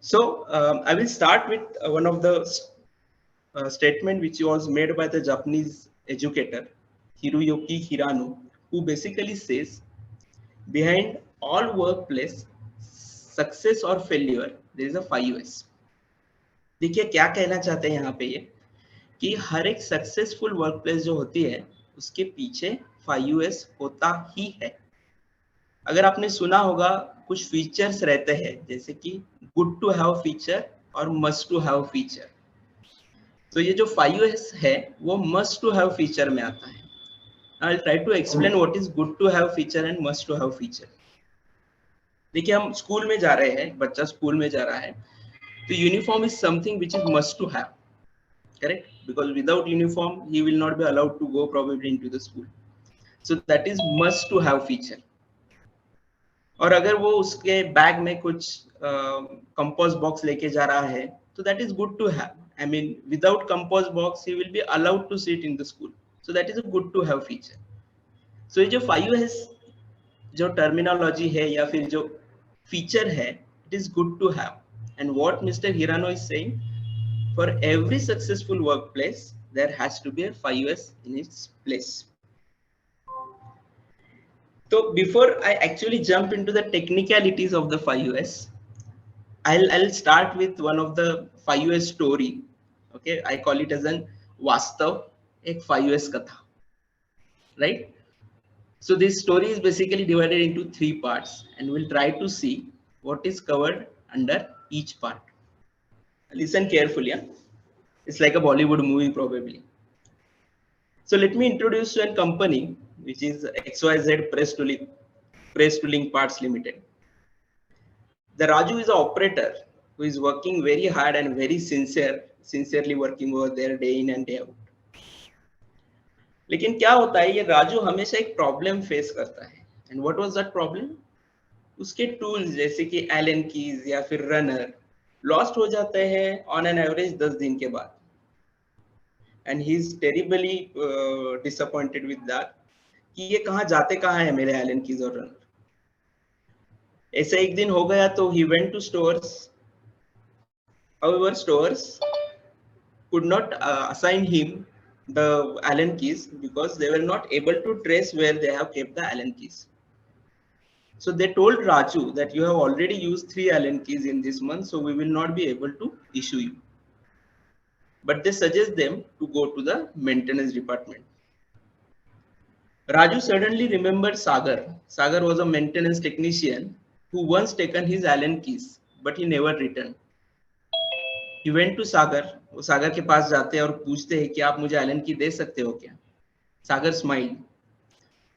So I will start with one of the statement which was made by the Japanese educator Hiroyuki Hirano, who basically says behind all workplace success or failure there is a 5S. देखिए क्या कहना चाहते हैं यहाँ पे ये कि हर एक सक्सेसफुल वर्कप्लेस जो होती है उसके पीछे 5S होता ही है। अगर आपने सुना होगा कुछ फीचर्स रहते हैं जैसे कि गुड टू हैव फीचर और मस्ट टू हैव फीचर। तो ये जो 5S है वो मस्ट टू हैव फीचर में आता है। I will try to explain what is good to have feature and must to have feature. देखिए हम स्कूल में जा रहे हैं, बच्चा स्कूल में जा रहा है तो uniform is something which is must to have, correct? Because without uniform he will not be allowed to go probably into the school, so that is must to have feature. और अगर वो उसके bag में कुछ compost box लेके जा रहा है तो that is good to have. I mean without compost box he will be allowed to sit in the school, so that is a good to have feature. सो ये जो 5S जो टर्मिनोलॉजी है या फिर जो फीचर है, it is good to have. And what mister Hirano is saying, for every successful workplace there has to be a 5S in its place. So before I actually jump into the technicalities of the 5US, I'll start with one of the 5US story. Okay, I call it as an Vastav, ek 5US katha, right? So this story is basically divided into 3 parts, and we'll try to see what is covered under each part. Listen carefully, yeah? It's like a Bollywood movie probably. So let me introduce you a company which is XYZ Press Tooling Parts Limited. The Raju is an operator who is working very hard and very sincerely working over there day in and day out. लेकिन क्या होता है, ये राजू हमेशा एक problem face करता है। And what was that problem? उसके टूल्स जैसे कि एलन कीज या फिर रनर लॉस्ट हो जाते हैं ऑन एन एवरेज 10 दिन के बाद। And he is terribly disappointed with that कि ये कहाँ जाते कहाँ है मेरे एलन कीज और रनर। ऐसा एक दिन हो गया तो he went to stores. However, stores could not assign him the Allen keys because they were not able to trace where they have kept the Allen keys. So they told Raju that you have already used 3 Allen keys in this month, so we will not be able to issue you. But they suggest them to go to the maintenance department. Raju suddenly remembered Sagar. Sagar was a maintenance technician who once taken his Allen keys, but he never returned. He went to Sagar. वो सागर के पास जाते हैं और पूछते हैं कि आप मुझे एलन की दे सकते हो क्या? Sagar smiled,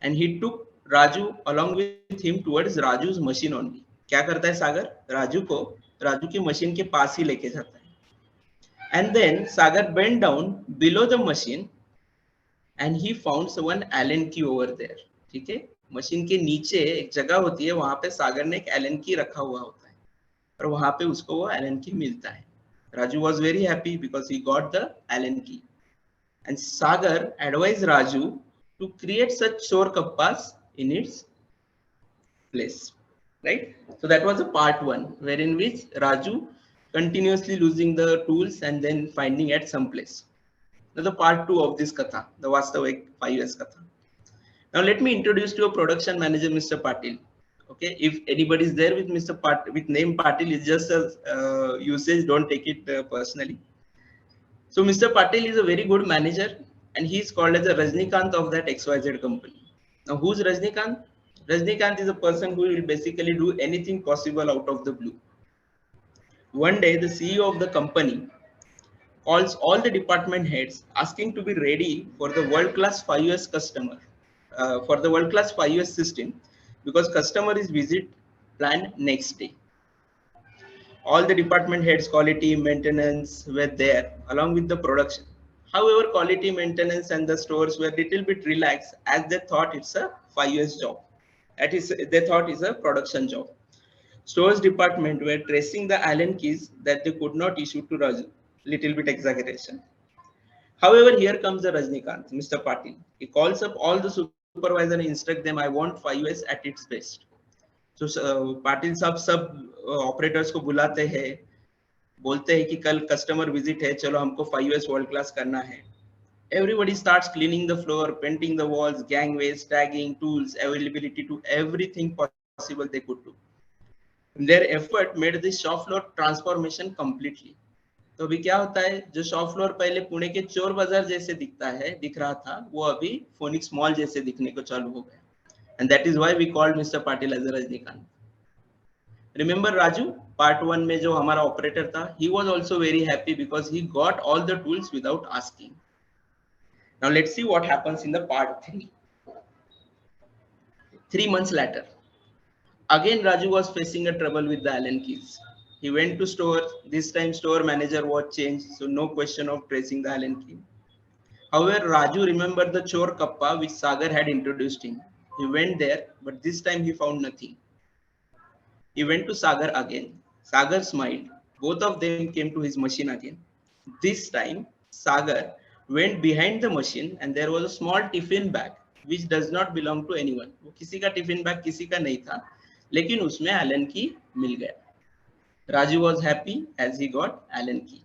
and he took Raju along with him towards Raju's machine only. क्या करता है सागर? राजू की मशीन के पास ही लेके जाता है। And then Sagar bent down below the machine and he found one Allen key over there. ठीक है, मशीन के नीचे एक जगह होती है, वहां पे सागर ने एक एलन की रखा हुआ होता है और वहां पे उसको वो एलन की मिलता है। Raju was very happy because he got the Allen key, and Sagar advised Raju to create such chore kappas in its place, right? So that was a part 1, wherein which Raju continuously losing the tools and then finding at some place. Now the part 2 of this katha, the Vastavik 5S katha. Now let me introduce to your production manager, Mr. Patil. Okay, if anybody is there with Mr. with name Patil, it's just a usage, don't take it personally. So Mr. Patil is a very good manager and he is called as a Rajnikant of that XYZ company. Now who's Rajnikant? Rajnikant is a person who will basically do anything possible out of the blue. One day the CEO of the company calls all the department heads asking to be ready for the world-class 5US customer, for the world-class 5US system, because customer is visit planned next day. All the department heads, quality, maintenance were there along with the production. However, quality, maintenance and the stores were little bit relaxed as they thought it's a 5US job. That is, they thought it's a production job. Stores department were tracing the Allen keys that they could not issue to Raju. Little bit exaggeration. However, here comes the Rajnikant, Mr. Patil. He calls up all the supervisor and instruct them, I want 5US at its best. So Patil साहब सब operators को बुलाते हैं बोलते हैं कि कल customer visit है, चलो हमको 5S वर्ल्ड क्लास करना है. Everybody starts cleaning the floor, painting the walls, gangways, tagging, tools, availability to everything possible they could do. Their effort made the shop floor transformation completely. तो अभी क्या होता है, जो शॉप फ्लोर पहले पुणे के चोर बाजार जैसे दिख रहा था, वो अभी फोनिक्स मॉल जैसे दिखने को चालू हो गया. And that is why we called mister Patil as Rajinikanth. Remember Raju, part 1 में जो हमारा ऑपरेटर था, he was also very happy because he got all the tools without asking. Now let's see what happens in the part 3. 3 months later, again Raju was facing a trouble with the Allen keys. He went to store. This time store manager was changed, so no question of tracing the Allen key. However, Raju remembered the chore kappa which Sagar had introduced him. He went there, but this time he found nothing. He went to Sagar again. Sagar smiled. Both of them came to his machine again. This time, Sagar went behind the machine and there was a small tiffin bag which does not belong to anyone. वो किसी का tiffin bag किसी का नहीं था, लेकिन उसमें Elon की मिल गया. Raju was happy as he got Allen key.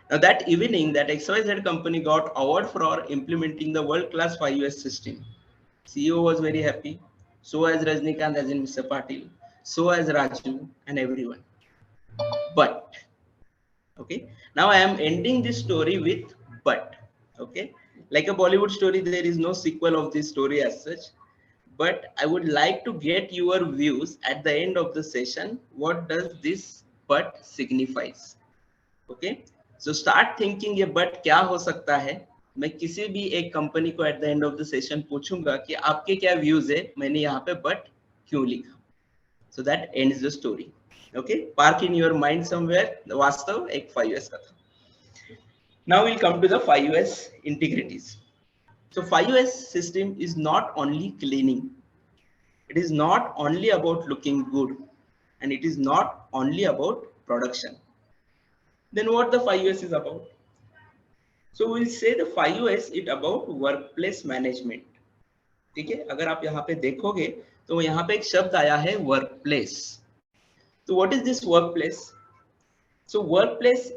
Now that evening, that XYZ company got award for implementing the world-class 5US system. CEO was very happy. So as Rajnikant, as in Mr. Patil. So as Raju and everyone. But, okay, now I am ending this story with but. Okay, like a Bollywood story, there is no sequel of this story as such. But I would like to get your views at the end of the session. What does this but signifies? Okay, so start thinking ये but क्या हो सकता है. मैं किसी भी एक company को at the end of the session पूछूंगा कि आपके क्या views है, मैंने यहाँ पे but क्यों लिखा. So that ends the story. Okay, park in your mind somewhere. वास्तव एक 5S का था. Now we'll come to the 5S integrities. So 5S system is not only cleaning. It is not only about looking good, and it is not only about production. Then what the 5S is about? So we'll say the 5S is about workplace management. ठीक है, अगर आप यहाँ पे देखोगे तो यहाँ पे एक शब्द आया है वर्कप्लेस. तो what is this workplace? So workplace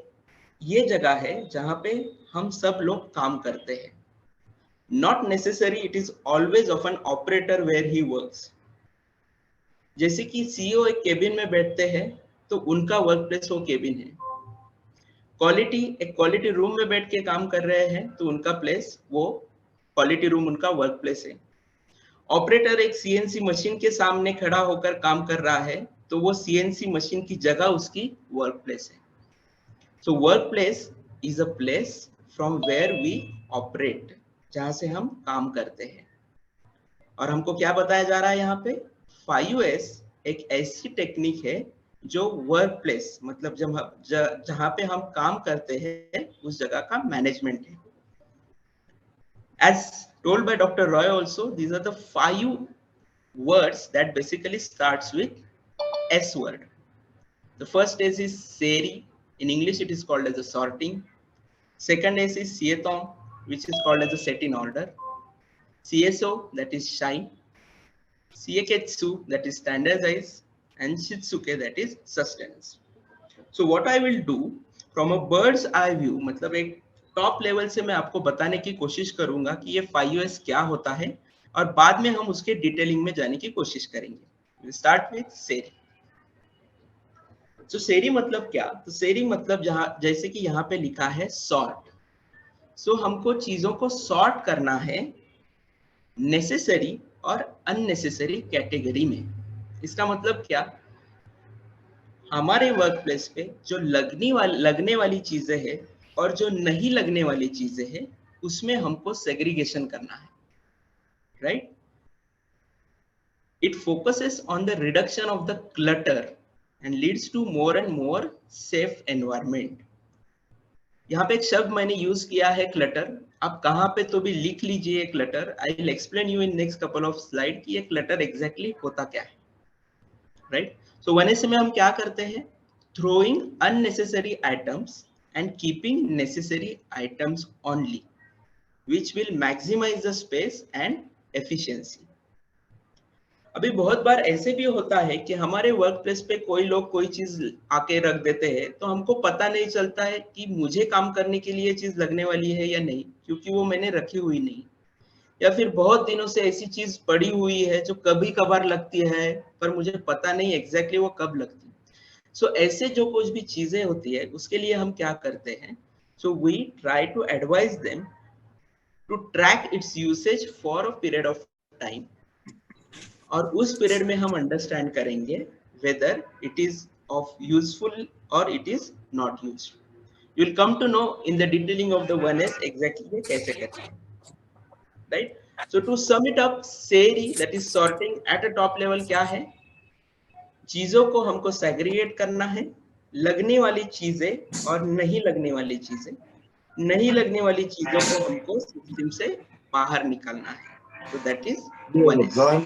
ये जगह है जहाँ पे हम सब लोग काम करते हैं. Not necessary it is always of an operator where he works. जैसे कि सीईओ एक केबिन में बैठते हैं तो उनका वर्कप्लेस वो केबिन है. क्वालिटी एक क्वालिटी रूम में बैठ के काम कर रहे हैं तो उनका प्लेस वो क्वालिटी रूम उनका वर्क प्लेस है. ऑपरेटर एक सीएनसी मशीन के सामने खड़ा होकर काम कर रहा है तो वो सीएनसी मशीन की जगह उसकी वर्क प्लेस है. So work place is a place from where we operate, जहां से हम काम करते हैं. और हमको क्या बताया जा रहा है यहाँ पे? 5S एक ऐसी टेक्निक है जो वर्क प्लेस मतलब जहां पे हम काम करते हैं उस जगह का मैनेजमेंट है. As told by Dr. Roy also, these are the 5 words that basically starts with S word. The first S is Seri. In English it is called as a sorting. Second S is Sieton, which is called as a set in order. CSO, that is shine. Sieketsu, that is standardize. And Shitsuke, that is sustenance. So what I will do from a bird's eye view, मतलब एक top level से मैं आपको बताने की कोशिश करूंगा कि ये 5S क्या होता है और बाद में हम उसके डिटेलिंग में जाने की कोशिश करेंगे. We'll start with सेरी. तो सेरी मतलब क्या? तो सेरी मतलब जैसे कि यहाँ पे लिखा है सॉर्ट. सो हमको चीजों को सॉर्ट करना है नेसेसरी और अननेसेसरी कैटेगरी में. इसका मतलब क्या? हमारे वर्क प्लेस पे जो लगने वाली चीजें हैं और जो नहीं लगने वाली चीजें हैं उसमें हमको सेग्रीगेशन करना है. Right? It focuses on the reduction of the clutter and leads to more and more safe environment. यहाँ पे एक शब्द मैंने यूज किया है क्लटर. आप कहाँ पे तो भी लिख लीजिए clutter. I will explain you in next couple of slide कि ये क्लटर एग्जैक्टली होता क्या है. राइट? सो 1S में हम क्या करते हैं? Throwing unnecessary items and keeping necessary items only, which will maximize the space and efficiency. अभी बहुत बार ऐसे भी होता है कि हमारे वर्क प्लेस पे कोई लोग कोई चीज आके रख देते हैं, तो हमको पता नहीं चलता है कि मुझे काम करने के लिए चीज लगने वाली है या नहीं, क्योंकि वो मैंने रखी हुई नहीं। या फिर बहुत दिनों से ऐसी चीज पड़ी हुई है जो कभी कभार लगती है, पर मुझे पता नहीं एग्जैक्टली वो कब लगती है। सो ऐसे जो कुछ भी चीजें होती है उसके लिए हम क्या करते हैं, so we try to advise them to track its usage for a period of time, और उस पीरियड में हम अंडरस्टैंड करेंगे whether it is of useful और it is not used. You will come to know in the detailing of the one S exactly ये कैसे करते हैं, right. So to sum it up, सेरी that is sorting at a top level क्या है, चीजों को हमको सेग्रीगेट करना है, लगने वाली चीजें और नहीं लगने वाली चीजें, नहीं लगने वाली चीजों को हमको सिस्टम से बाहर निकालना है। सो दैट इज वन एस।